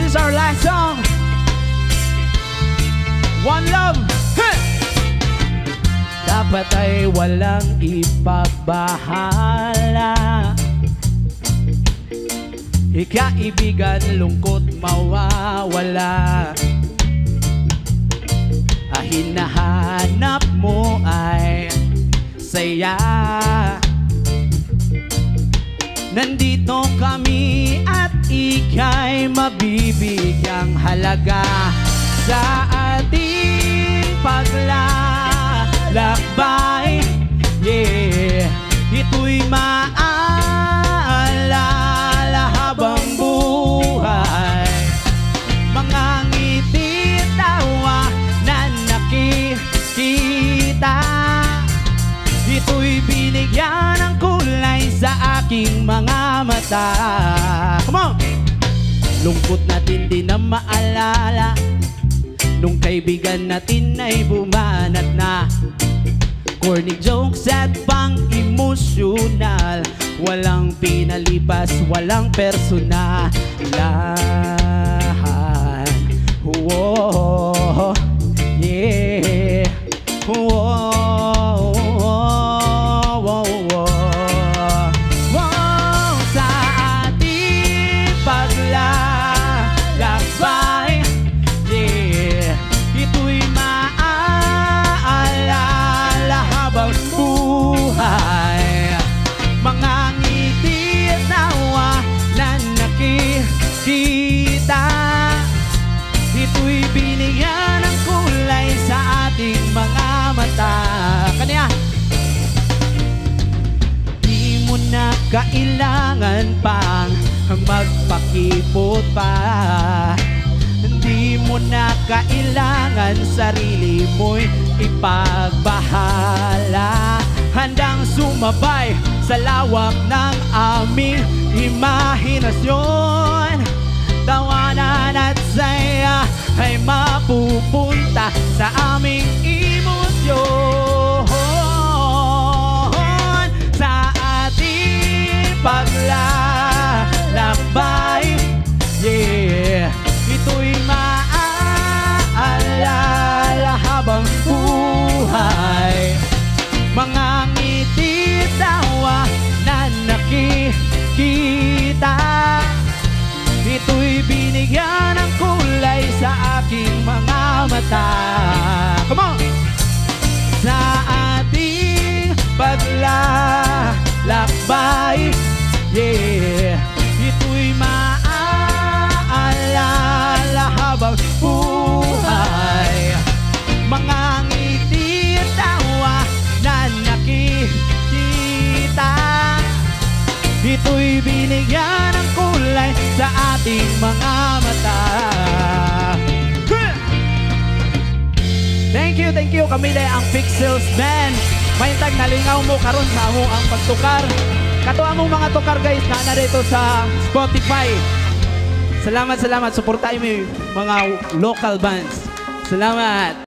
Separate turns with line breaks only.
is our last song. One Love. Hey! Dapat ay walang ipagbahala. Ikaibigan, lungkot mawawala. Hinahanap mo ay saya. Nandito kami at ika'y mabibigyang halaga sa ating paglalakbay. Yeah, ito'y maalala habang buhay. Mga ngiti, tawa na nakikita. Ito'y binigyan ng kulay sa aking mga mata. Come on! Lungkot natin di na maalala nung kaibigan natin ay bumanat na. Corny jokes at pang-emosyonal, walang pinalipas, walang personalan. Whoa, yeah. Whoa. Kailangan pang magpakipot pa. Hindi mo na kailangan sarili mo'y ipagbahala. Handang sumabay sa lawak ng aming imahinasyon. Tawanan at saya ay mapupunta sa aming emosyon. Paglalakbay, yeah, ito'y maaalala habang buhay. Mga ngiti, tawa na nakikita. Ito'y binigyan ng kulay sa aking mga mata. Come on! Sa ating paglalakbay, yeah, ito'y maaalala habang buhay. Mga ngiti, tawa na nakikita. Ito'y binigyan ng kulay sa ating mga mata. Thank you kami dahil ang Pixels Band. Maintag nalingaw mo karon sa amo ang pagtukar. Katuwa mong mga tukar guys na narito sa Spotify. Salamat. Suportahin mo yung mga local bands. Salamat.